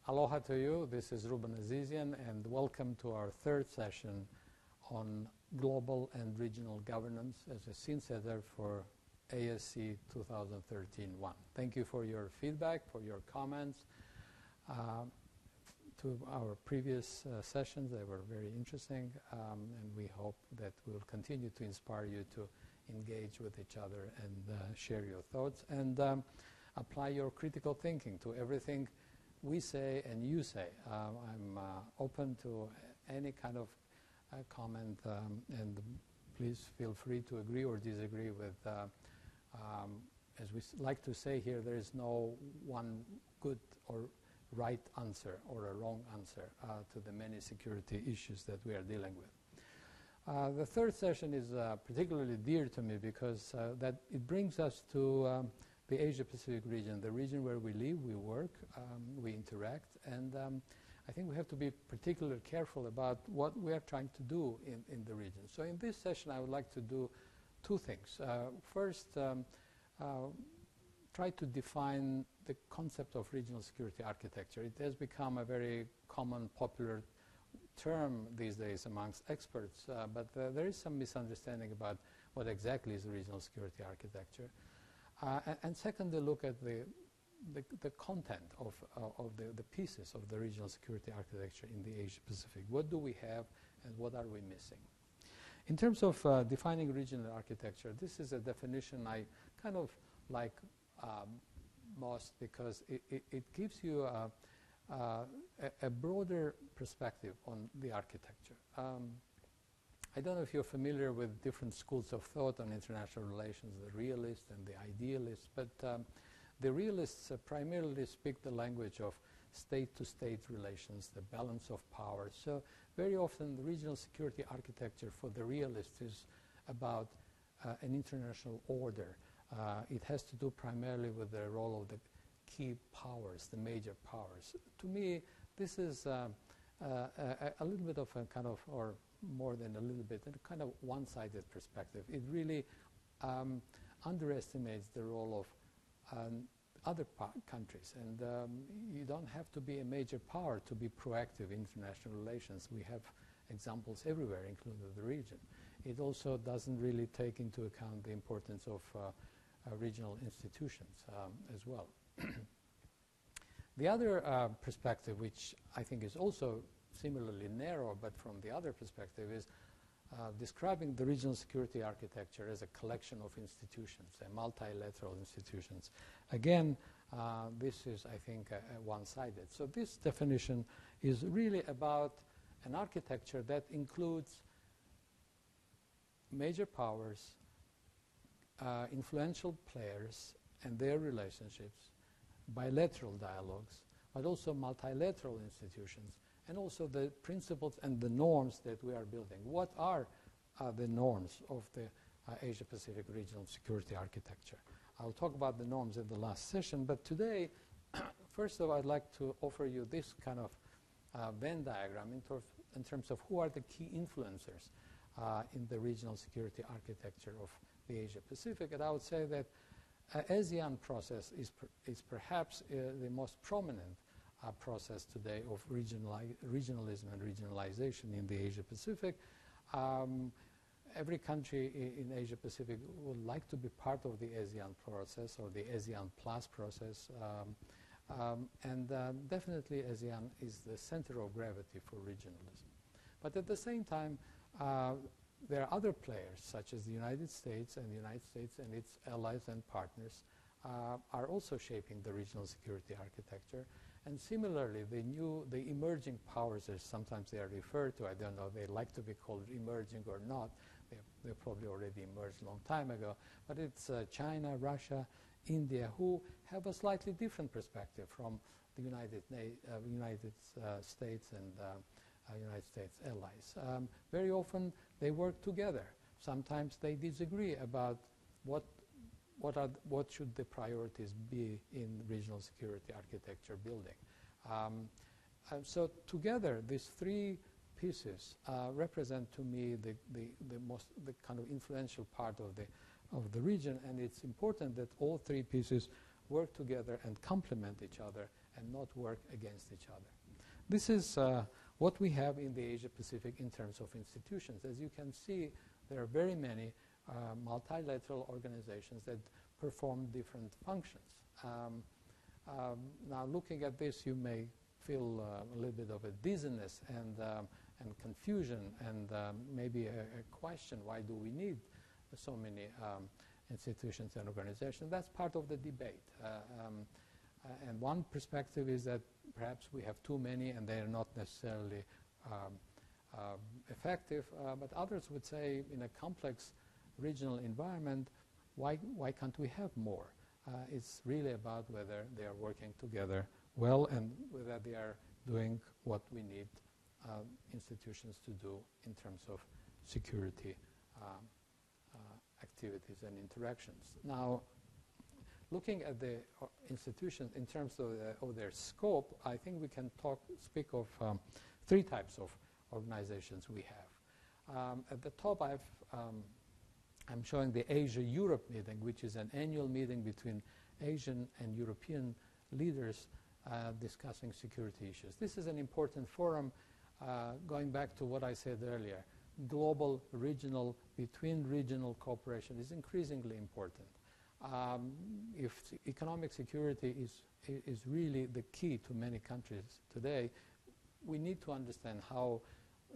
Aloha to you. This is Ruben Azizian, and welcome to our third session on global and regional governance as a scene setter for ASC 2013-1. Thank you for your feedback, for your comments to our previous sessions. They were very interesting, and we hope that we'll continue to inspire you to engage with each other and share your thoughts and apply your critical thinking to everything we say and you say. I'm open to any kind of comment, and please feel free to agree or disagree with, as we like to say here, there is no one good or right answer or a wrong answer to the many security issues that we are dealing with. The third session is particularly dear to me because that it brings us to the Asia-Pacific region, the region where we live, we work, we interact, and I think we have to be particularly careful about what we are trying to do in the region. So in this session I would like to do two things. First, try to define the concept of regional security architecture. It has become a very common, popular term these days amongst experts, but there is some misunderstanding about what exactly is regional security architecture. And secondly, look at the content of the pieces of the regional security architecture in the Asia-Pacific. What do we have and what are we missing? In terms of defining regional architecture, this is a definition I kind of like most because it gives you a broader perspective on the architecture. I don't know if you're familiar with different schools of thought on international relations, the realist and the idealist, but the realists primarily speak the language of state-to-state relations, the balance of power. So very often the regional security architecture for the realists is about an international order. It has to do primarily with the role of the key powers, the major powers. To me, this is a little bit of a kind of, or more than a little bit, a kind of one-sided perspective. It really underestimates the role of other countries, and you don't have to be a major power to be proactive in international relations. We have examples everywhere, including the region. It also doesn't really take into account the importance of regional institutions as well. The other perspective, which I think is also similarly narrow, but from the other perspective, is describing the regional security architecture as a collection of institutions, multilateral institutions. Again, this is, I think, one-sided. So this definition is really about an architecture that includes major powers, influential players and their relationships, bilateral dialogues, but also multilateral institutions, and also the principles and the norms that we are building. What are the norms of the Asia-Pacific regional security architecture? I'll talk about the norms in the last session, but today, first of all, I'd like to offer you this kind of Venn diagram in terms of who are the key influencers in the regional security architecture of the Asia-Pacific. And I would say that ASEAN process is perhaps the most prominent process today of regionalism and regionalization in the Asia-Pacific. Every country in Asia-Pacific would like to be part of the ASEAN process or the ASEAN Plus process. And definitely ASEAN is the center of gravity for regionalism. But at the same time, there are other players, such as the United States, and its allies and partners are also shaping the regional security architecture. And similarly, the emerging powers, as sometimes they are referred to, I don't know, they like to be called emerging or not. They probably already emerged a long time ago. But it's China, Russia, India, who have a slightly different perspective from the United States and United States allies. Very often they work together. Sometimes they disagree about what should the priorities be in regional security architecture building. So together, these three pieces represent to me the kind of influential part of the region, and it's important that all three pieces work together and complement each other and not work against each other. This is what we have in the Asia-Pacific in terms of institutions. As you can see, there are very many multilateral organizations that perform different functions. Now, looking at this, you may feel a little bit of a dizziness and confusion and maybe a question, why do we need so many institutions and organizations? That's part of the debate. And one perspective is that perhaps we have too many and they are not necessarily effective, but others would say in a complex regional environment, why can't we have more? It's really about whether they are working together well and whether they are doing what we need institutions to do in terms of security activities and interactions. Now, looking at the institutions in terms of their scope, I think we can speak of three types of organizations we have. At the top, I'm showing the Asia-Europe meeting, which is an annual meeting between Asian and European leaders discussing security issues. This is an important forum, going back to what I said earlier. Global, regional, between regional cooperation is increasingly important. If economic security is really the key to many countries today, we need to understand how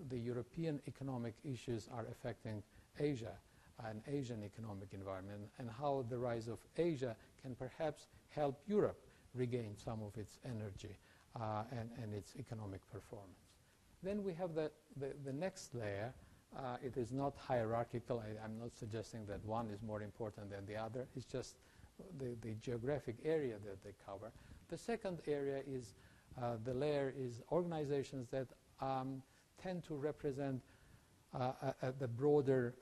the European economic issues are affecting Asia, an Asian economic environment, and how the rise of Asia can perhaps help Europe regain some of its energy and its economic performance. Then we have the next layer. It is not hierarchical. I'm not suggesting that one is more important than the other. It's just the geographic area that they cover. The second area is the layer is organizations that tend to represent the broader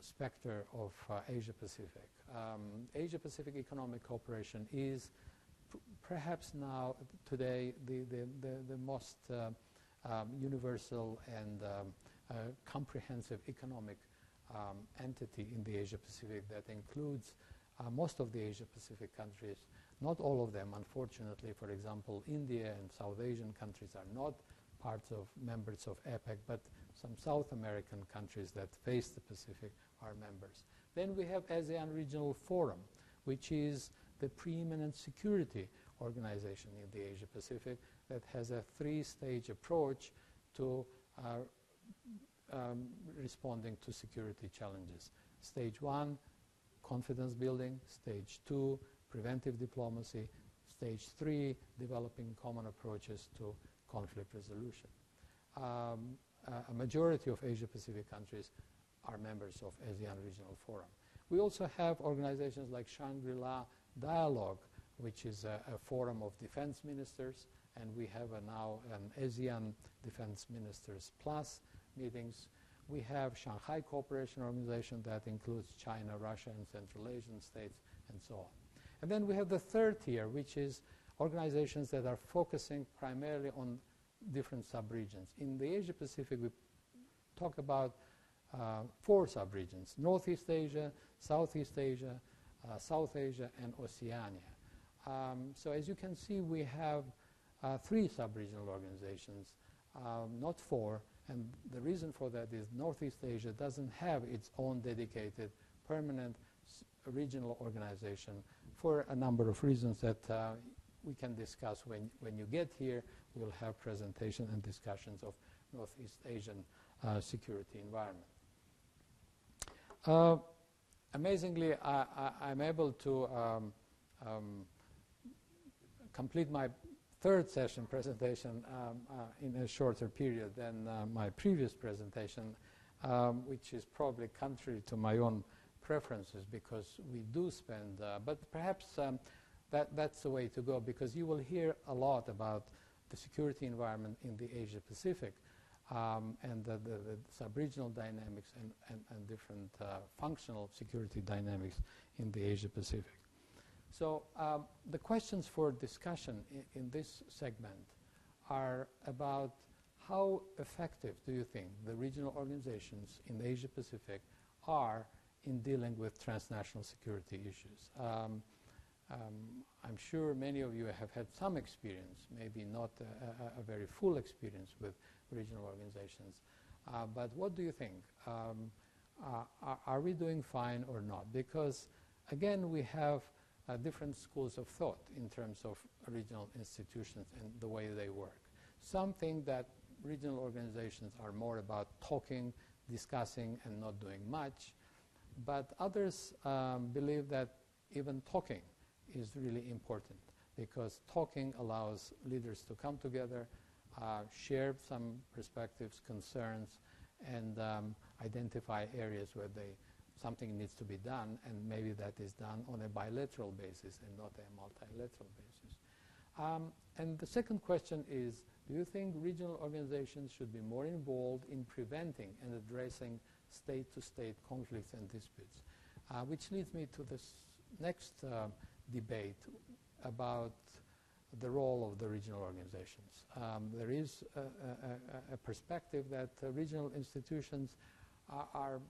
spectrum of Asia-Pacific. Asia-Pacific Economic Cooperation is perhaps now, today, the most universal and comprehensive economic entity in the Asia-Pacific that includes most of the Asia-Pacific countries. Not all of them, unfortunately. For example, India and South Asian countries are not parts of members of APEC, but some South American countries that face the Pacific are members. Then we have ASEAN Regional Forum, which is the preeminent security organization in the Asia-Pacific that has a three-stage approach to responding to security challenges. Stage 1, confidence building. Stage 2, preventive diplomacy. Stage 3, developing common approaches to conflict resolution. A majority of Asia-Pacific countries are members of ASEAN Regional Forum. We also have organizations like Shangri-La Dialogue, which is a forum of defense ministers, and we have now an ASEAN Defense Ministers Plus meetings. We have Shanghai Cooperation Organization that includes China, Russia, and Central Asian states, and so on. And then we have the third tier, which is organizations that are focusing primarily on different subregions. In the Asia-Pacific, we talk about 4 subregions: Northeast Asia, Southeast Asia, South Asia, and Oceania. So as you can see, we have 3 sub-regional organizations, not 4. And the reason for that is Northeast Asia doesn't have its own dedicated permanent regional organization for a number of reasons that we can discuss when you get here. We'll have presentation and discussions of Northeast Asian security environment. Amazingly, I'm able to complete my third session presentation in a shorter period than my previous presentation, which is probably contrary to my own preferences because we do spend, but perhaps that's the way to go, because you will hear a lot about the security environment in the Asia-Pacific and the sub-regional dynamics and different functional security dynamics in the Asia-Pacific. So the questions for discussion in this segment are about how effective do you think the regional organizations in the Asia-Pacific are in dealing with transnational security issues. I'm sure many of you have had some experience, maybe not a very full experience with regional organizations. But what do you think? Are we doing fine or not? Because, again, we have different schools of thought in terms of regional institutions and the way they work. Some think that regional organizations are more about talking, discussing, and not doing much. But others believe that even talking is really important, because talking allows leaders to come together, share some perspectives, concerns, and identify areas where something needs to be done, and maybe that is done on a bilateral basis and not a multilateral basis. And the second question is, do you think regional organizations should be more involved in preventing and addressing state-to-state conflicts and disputes? Which leads me to this next debate about the role of the regional organizations. There is a perspective that regional institutions are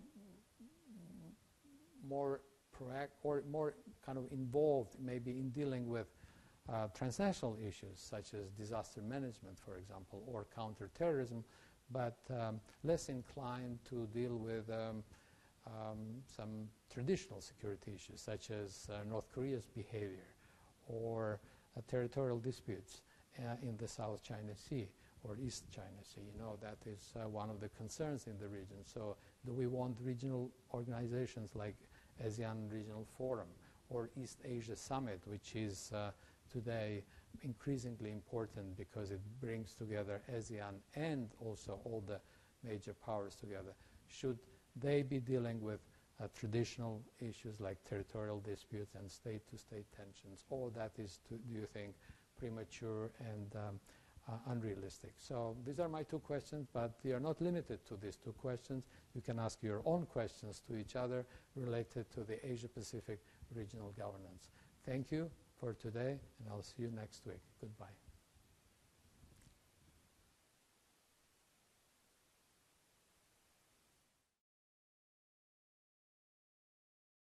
more kind of involved maybe in dealing with transnational issues such as disaster management, for example, or counterterrorism, but less inclined to deal with some traditional security issues such as North Korea's behavior or territorial disputes in the South China Sea or East China Sea. You know, that is one of the concerns in the region. So do we want regional organizations like ASEAN Regional Forum or East Asia Summit, which is today increasingly important because it brings together ASEAN and also all the major powers together? Should they be dealing with traditional issues like territorial disputes and state-to-state tensions? Or that is, do you think, premature and unrealistic? So these are my two questions, but they are not limited to these two questions. You can ask your own questions to each other related to the Asia-Pacific regional governance. Thank you for today, and I'll see you next week. Goodbye.